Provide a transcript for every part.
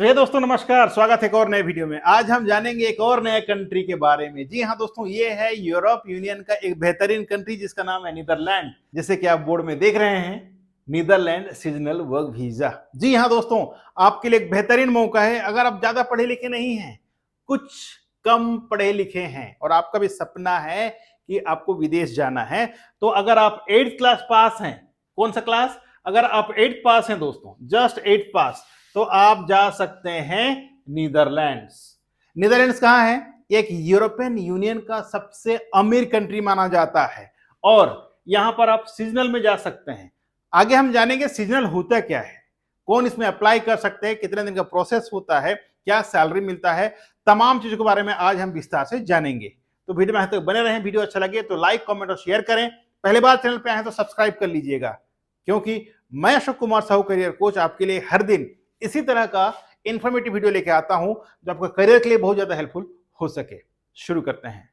तो ये दोस्तों नमस्कार, स्वागत है एक और नए वीडियो में। आज हम जानेंगे एक और नए कंट्री के बारे में। जी हाँ दोस्तों, ये है यूरोप यूनियन का एक बेहतरीन कंट्री जिसका नाम है नीदरलैंड। जैसे कि आप बोर्ड में देख रहे हैं, नीदरलैंड सीजनल वर्क वीजा। जी हाँ दोस्तों, आपके लिए एक बेहतरीन मौका है। अगर आप ज्यादा पढ़े लिखे नहीं हैं, कुछ कम पढ़े लिखे हैं और आपका भी सपना है कि आपको विदेश जाना है, तो अगर आप 8th क्लास पास हैं, कौन सा क्लास? अगर आप 8th पास हैं दोस्तों, जस्ट 8th पास, तो आप जा सकते हैं नीदरलैंड्स। नीदरलैंड्स कहां है? एक यूरोपियन यूनियन का सबसे अमीर कंट्री माना जाता है और यहां पर आप सीजनल में जा सकते हैं। आगे हम जानेंगे सीजनल होता क्या है, कौन इसमें अप्लाई कर सकते हैं, कितने दिन का प्रोसेस होता है, क्या सैलरी मिलता है, तमाम चीजों के बारे में आज हम विस्तार से जानेंगे। तो वीडियो में तक बने रहें। वीडियो अच्छा लगे तो लाइक, कमेंट और शेयर करें। पहली बार चैनल पे आए तो सब्सक्राइब कर लीजिएगा, क्योंकि मैं अशोक कुमार साहू करियर कोच आपके लिए हर दिन इसी तरह का इंफॉर्मेटिव वीडियो लेके आता हूं जो आपका करियर के लिए बहुत ज्यादा हेल्पफुल हो सके। शुरू करते हैं।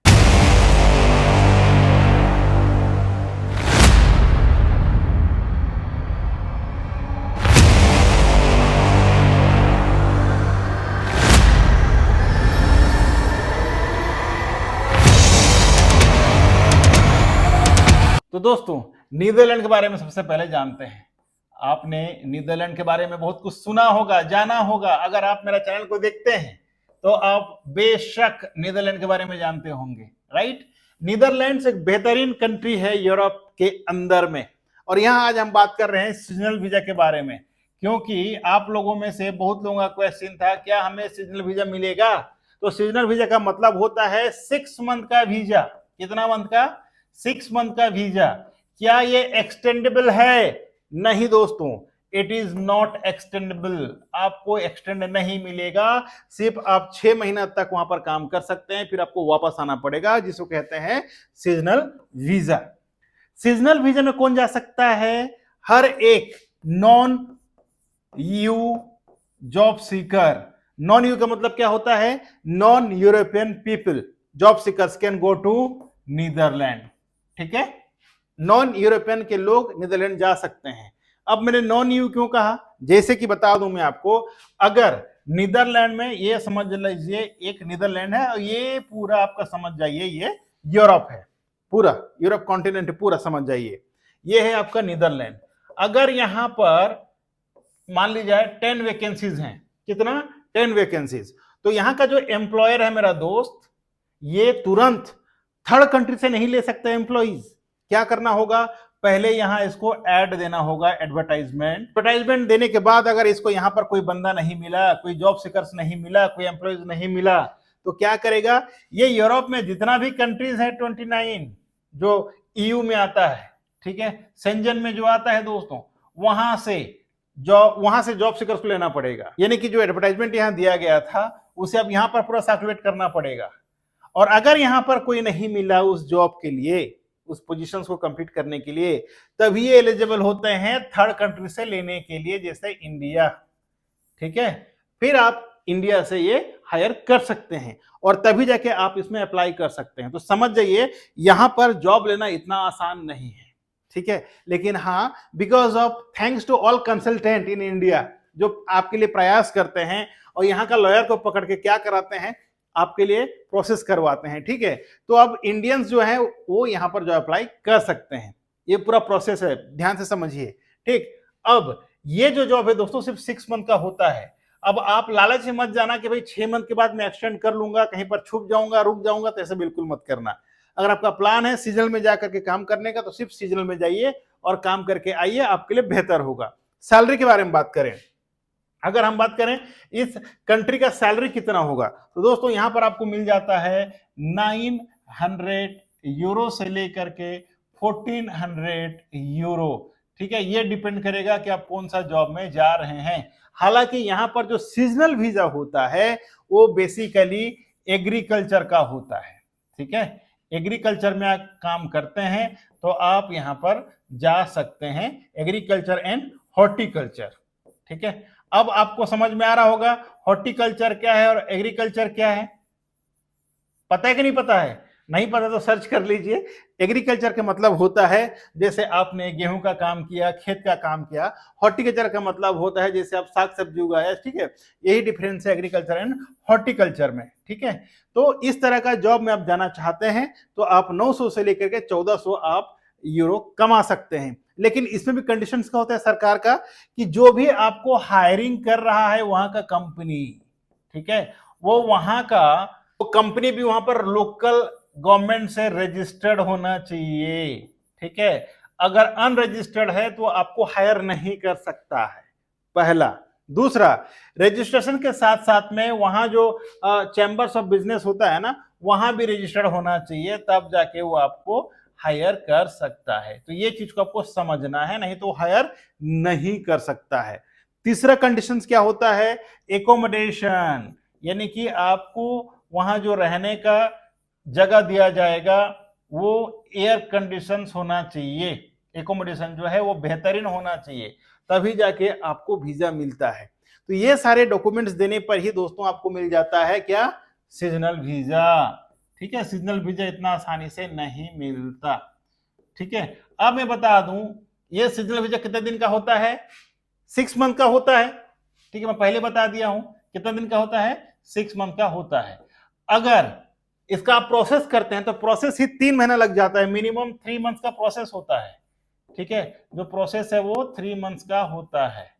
तो दोस्तों, नीदरलैंड के बारे में सबसे पहले जानते हैं। आपने नीदरलैंड के बारे में बहुत कुछ सुना होगा, जाना होगा। अगर आप मेरा चैनल को देखते हैं तो आप बेशक नीदरलैंड के बारे में जानते होंगे, राइट? नीदरलैंड्स एक बेहतरीन कंट्री है यूरोप के अंदर में, और यहां आज हम बात कर रहे हैं सीजनल वीजा के बारे में, क्योंकि आप लोगों में से बहुत लोगों का क्वेश्चन था, क्या हमें सीजनल वीजा मिलेगा? तो सीजनल वीजा का मतलब होता है 6 मंथ का वीजा। कितना मंथ का? 6 मंथ का वीजा। क्या ये एक्सटेंडेबल है? नहीं दोस्तों, इट इज नॉट एक्सटेंडेबल। आपको एक्सटेंड नहीं मिलेगा। सिर्फ आप 6 महीना तक वहां पर काम कर सकते हैं, फिर आपको वापस आना पड़ेगा, जिसको कहते हैं सीजनल वीजा। सीजनल वीजा में कौन जा सकता है? हर एक non EU job seeker. Non EU का मतलब क्या होता है? Non European people job seekers can go to Netherlands. ठीक है, नॉन यूरोपियन के लोग नीदरलैंड जा सकते हैं। अब मैंने नॉन यू क्यों कहा? जैसे कि बता दूं मैं आपको, अगर नीदरलैंड में, ये समझ लीजिए एक नीदरलैंड है और ये पूरा आपका समझ जाइए ये यूरोप है, पूरा यूरोप कॉन्टिनेंट पूरा समझ जाइए, ये है आपका नीदरलैंड। अगर यहां पर मान लीजिए 10 वैकेंसीज हैं, कितना? 10 वैकेंसीज। तो यहां का जो एम्प्लॉयर है मेरा दोस्त, ये तुरंत थर्ड कंट्री से नहीं ले सकते एम्प्लॉइज। क्या करना होगा? पहले यहां इसको ऐड देना होगा, एडवर्टाइजमेंट देने के बाद अगर इसको यहां पर कोई बंदा नहीं मिला, कोई जॉब सीकर्स नहीं मिला, कोई एम्प्लॉइज नहीं मिला, तो क्या करेगा? ये यूरोप में जितना भी कंट्रीज है 29 जो ईयू में आता है, ठीक है, सेंजन में जो आता है दोस्तों, वहां से जॉब सीकर्स को लेना पड़ेगा। यानी कि जो एडवर्टाइजमेंट यहां दिया गया था उसे अब यहां पर पूरा सर्कुलेट करना पड़ेगा। और अगर यहां पर कोई नहीं मिला उस जॉब के लिए, उस पोजीशंस को कंप्लीट करने के लिए, तभी ये एलिजिबल होते हैं थर्ड कंट्री से लेने के लिए, जैसे इंडिया। ठीक है, फिर आप इंडिया से ये हायर कर सकते हैं और तभी जाके आप इसमें अप्लाई कर सकते हैं। तो समझ जाइए, यहां पर जॉब लेना इतना आसान नहीं है, ठीक है। लेकिन हाँ, because of thanks to all consultant in India जो आपके लिए प्रयास करते हैं और यहाँ का लॉयर को पकड़ के क्या कराते हैं, आपके लिए प्रोसेस करवाते हैं, ठीक है। तो अब इंडियंस जो है वो यहां पर जो अप्लाई कर सकते हैं। ये पूरा प्रोसेस है, ध्यान से समझिए, ठीक। अब ये जो जॉब है दोस्तों सिर्फ 6 मंथ का होता है। अब आप लालच से मत जाना कि भाई 6 मंथ के बाद मैं एक्सटेंड कर लूंगा, कहीं पर छुप जाऊंगा, रुक जाऊंगा, तो ऐसे बिल्कुल मत करना। अगर आपका प्लान है सीजनल में जाकर के काम करने का, तो सिर्फ सीजनल में जाइए और काम करके आइए, आपके लिए बेहतर होगा। सैलरी के बारे में बात करें, अगर हम बात करें इस कंट्री का सैलरी कितना होगा, तो दोस्तों यहां पर आपको मिल जाता है 900 यूरो से लेकर के 1400 यूरो। ठीक है, ये डिपेंड करेगा कि आप कौन सा जॉब में जा रहे हैं। हालांकि यहां पर जो सीजनल वीजा होता है वो बेसिकली एग्रीकल्चर का होता है, ठीक है। एग्रीकल्चर में आप काम करते हैं तो आप यहां पर जा सकते हैं, एग्रीकल्चर एंड हॉर्टिकल्चर, ठीक है। अब आपको समझ में आ रहा होगा हॉर्टिकल्चर क्या है और एग्रीकल्चर क्या है। पता है कि नहीं पता है? नहीं पता तो सर्च कर लीजिए, एग्रीकल्चर का मतलब होता है जैसे आपने गेहूं का काम किया, खेत का काम किया। हॉर्टिकल्चर का मतलब होता है जैसे आप साग सब्जी उगाया, ठीक है। यही डिफरेंस है एग्रीकल्चर एंड हॉर्टिकल्चर में, ठीक है। तो इस तरह का जॉब में आप जाना चाहते हैं तो आप 900 से लेकर के 1400 आप यूरो कमा सकते हैं। लेकिन इसमें भी कंडीशंस का होता है सरकार का कि जो भी आपको हायरिंग कर रहा है वहां का कंपनी, ठीक है, वो वहां का कंपनी भी वहां पर लोकल गवर्नमेंट से रजिस्टर्ड होना चाहिए, ठीक है। अगर अनरजिस्टर्ड है तो आपको हायर नहीं कर सकता है, पहला। दूसरा, रजिस्ट्रेशन के साथ साथ में वहां जो चैम्बर्स ऑफ बिजनेस होता है ना, वहां भी रजिस्टर्ड होना चाहिए, तब जाके वो आपको हायर कर सकता है। तो ये चीज को आपको समझना है, नहीं तो हायर नहीं कर सकता है। तीसरा कंडीशंस क्या होता है, एकोमोडेशन, यानी कि आपको वहां जो रहने का जगह दिया जाएगा वो एयर कंडीशंस होना चाहिए, एकोमोडेशन जो है वो बेहतरीन होना चाहिए, तभी जाके आपको वीजा मिलता है। तो ये सारे डॉक्यूमेंट्स देने पर ही दोस्तों आपको मिल जाता है क्या, सीजनल वीजा, ठीक है। सीजनल वीजा इतना आसानी से नहीं मिलता, ठीक है। अब मैं बता दूं ये सीजनल वीजा कितने दिन का होता है, 6 मंथ का होता है, ठीक है। मैं पहले बता दिया हूं कितना दिन का होता है, 6 मंथ का होता है। अगर इसका आप प्रोसेस करते हैं तो प्रोसेस ही 3 महीना लग जाता है, मिनिमम 3 मंथ का प्रोसेस होता है, ठीक है। जो प्रोसेस है वो 3 मंथ्स का होता है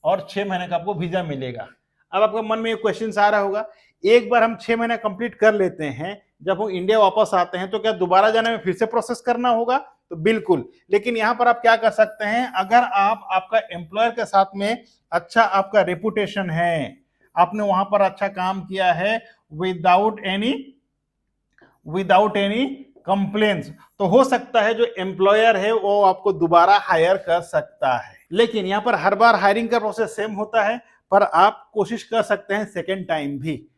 और 6 महीने का आपको वीजा मिलेगा। अब आपके मन में एक क्वेश्चन आ रहा होगा, एक बार हम 6 महीने कंप्लीट कर लेते हैं, जब हम इंडिया वापस आते हैं तो क्या दोबारा जाने में फिर से प्रोसेस करना होगा, तो बिल्कुल। लेकिन यहां पर आप क्या कर सकते हैं, अगर आप आपका एम्प्लॉयर के साथ में अच्छा आपका रेपुटेशन है, आपने वहां पर अच्छा काम किया है विदाउट एनी कंप्लेंट्स, तो हो सकता है जो एम्प्लॉयर है वो आपको दोबारा हायर कर सकता है। लेकिन यहां पर हर बार हायरिंग का प्रोसेस सेम होता है, पर आप कोशिश कर सकते हैं सेकेंड टाइम भी।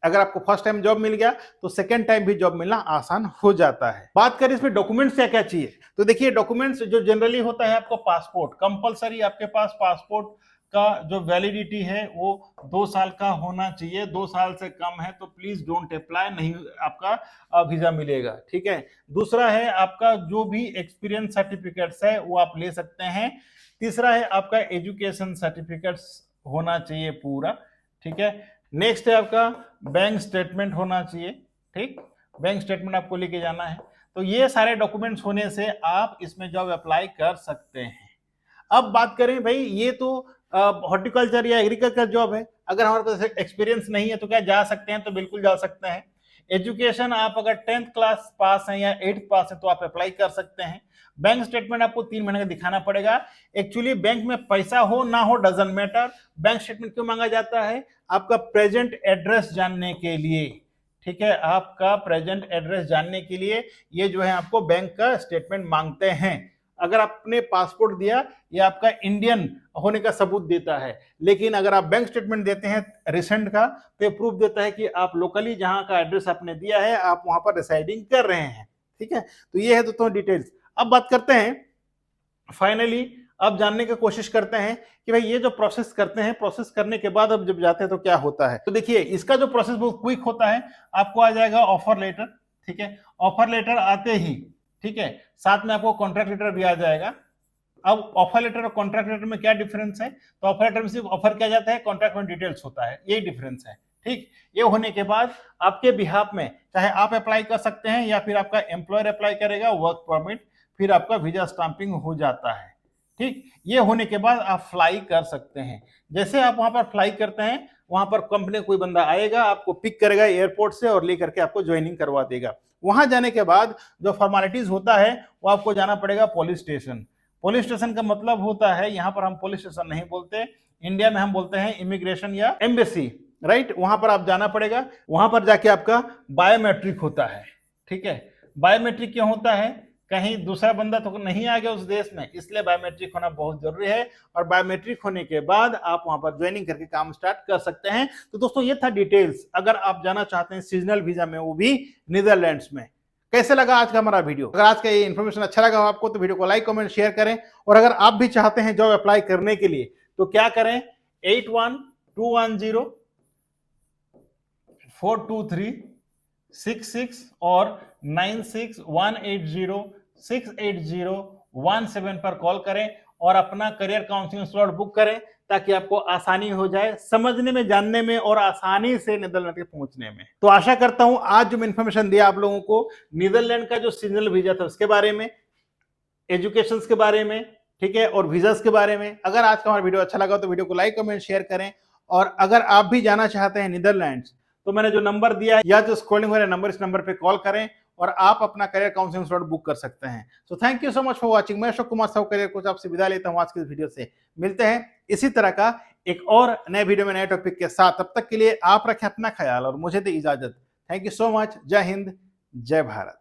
अगर आपको फर्स्ट टाइम जॉब मिल गया तो सेकेंड टाइम भी जॉब मिलना आसान हो जाता है। बात करें इसमें डॉक्यूमेंट्स क्या क्या चाहिए, तो देखिए डॉक्यूमेंट्स जो जनरली होता है आपको पासपोर्ट, कंपलसरी आपके पास पासपोर्ट का जो वैलिडिटी है वो 2 साल का होना चाहिए। 2 साल से कम है तो प्लीज डोंट अप्लाई, नहीं आपका वीजा मिलेगा, ठीक है। दूसरा है आपका जो भी एक्सपीरियंस सर्टिफिकेट्स है वो आप ले सकते हैं। तीसरा है आपका एजुकेशन सर्टिफिकेट्स होना चाहिए पूरा, ठीक है। नेक्स्ट है आपका बैंक स्टेटमेंट होना चाहिए, ठीक, बैंक स्टेटमेंट आपको लेके जाना है। तो ये सारे डॉक्यूमेंट्स होने से आप इसमें जॉब अप्लाई कर सकते हैं। अब बात करें भाई, ये तो हॉर्टिकल्चर या एग्रीकल्चर जॉब है, अगर हमारे पास एक्सपीरियंस नहीं है तो क्या जा सकते हैं, तो बिल्कुल जा सकते हैं। एजुकेशन आप अगर 10th क्लास पास है या 8th पास है तो आप अप्लाई कर सकते हैं। बैंक स्टेटमेंट आपको 3 महीने का दिखाना पड़ेगा। एक्चुअली बैंक में पैसा हो ना हो डजंट मैटर, बैंक स्टेटमेंट क्यों मांगा जाता है, आपका प्रेजेंट एड्रेस जानने के लिए, ठीक है। आपका प्रेजेंट एड्रेस जानने के लिए ये जो है आपको बैंक का स्टेटमेंट मांगते हैं। अगर आपने पासपोर्ट दिया ये आपका इंडियन होने का सबूत देता है, लेकिन अगर आप बैंक स्टेटमेंट देते हैं रिसेंट का तो ये प्रूफ देता है कि आप लोकली जहां का एड्रेस आपने दिया है आप वहां पर रिसाइडिंग कर रहे हैं, ठीक है। तो ये है दोस्तों डिटेल्स। अब बात करते हैं फाइनली, अब जानने की कोशिश करते हैं कि भाई ये जो प्रोसेस करते हैं, प्रोसेस करने के बाद अब जब जाते हैं तो क्या होता है। तो देखिए इसका जो प्रोसेस बहुत क्विक होता है, आपको आ जाएगा ऑफर लेटर, ठीक है। ऑफर लेटर आते ही, ठीक है, साथ में आपको कॉन्ट्रैक्ट लेटर भी आ जाएगा। अब ऑफर लेटर और कॉन्ट्रैक्ट लेटर में क्या डिफरेंस है, तो ऑफर लेटर में सिर्फ ऑफर किया जाता है, कॉन्ट्रैक्ट में डिटेल्स होता है, यही डिफरेंस है, ठीक। ये होने के बाद आपके बिहाफ में चाहे आप अप्लाई कर सकते हैं या फिर आपका एम्प्लॉयर अप्लाई करेगा वर्क परमिट, फिर आपका वीजा स्टाम्पिंग हो जाता है, ठीक। ये होने के बाद आप फ्लाई कर सकते हैं। जैसे आप वहां पर फ्लाई करते हैं, वहां पर कंपनी कोई बंदा आएगा, आपको पिक करेगा एयरपोर्ट से और लेकर के आपको ज्वाइनिंग करवा देगा। वहां जाने के बाद जो फॉर्मेलिटीज होता है वो आपको जाना पड़ेगा पुलिस स्टेशन। पुलिस स्टेशन का मतलब होता है, यहाँ पर हम पुलिस स्टेशन नहीं बोलते, इंडिया में हम बोलते हैं इमिग्रेशन या एम्बेसी, राइट। वहां पर आप जाना पड़ेगा, वहां पर जाके आपका बायोमेट्रिक होता है, ठीक है। बायोमेट्रिक क्यों होता है, कहीं दूसरा बंदा तो नहीं आ गया उस देश में, इसलिए बायोमेट्रिक होना बहुत जरूरी है। और बायोमेट्रिक होने के बाद आप वहां पर ज्वाइनिंग करके काम स्टार्ट कर सकते हैं। तो दोस्तों ये था डिटेल्स, अगर आप जाना चाहते हैं सीजनल वीजा में, वो भी नीदरलैंड्स में। कैसे लगा आज का हमारा वीडियो, अगर आज का ये इन्फॉर्मेशन अच्छा लगा हो आपको तो वीडियो को लाइक कमेंट शेयर करें। और अगर आप भी चाहते हैं जॉब अप्लाई करने के लिए तो क्या करें, 81210423 66 और 9618068017 पर कॉल करें और अपना करियर काउंसलिंग स्लॉट बुक करें, ताकि आपको आसानी हो जाए समझने में, जानने में और आसानी से नीदरलैंड के पहुंचने में। तो आशा करता हूं आज जो मैं इंफॉर्मेशन दिया आप लोगों को, नीदरलैंड का जो सीजनल वीजा था उसके बारे में, एजुकेशन के बारे में, ठीक है, और वीजास के बारे में। अगर आज का हमारा वीडियो अच्छा लगा तो वीडियो को लाइक, कमेंट, शेयर करें। और अगर आप भी जाना चाहते हैं नीदरलैंड, तो मैंने जो नंबर दिया है या जो स्क्रॉलिंग हो रहा है नंबर, इस नंबर पे कॉल करें और आप अपना करियर काउंसलिंग स्लॉट बुक कर सकते हैं। So thank you so much for watching. मैं अशोक कुमार साहू करियर कोच आपसे विदा लेता हूं आज के वीडियो से। मिलते हैं इसी तरह का एक और नए वीडियो में नए टॉपिक के साथ। तब तक के लिए आप रखें अपना ख्याल और मुझे दे इजाजत। Thank you so much. जय हिंद, जय भारत।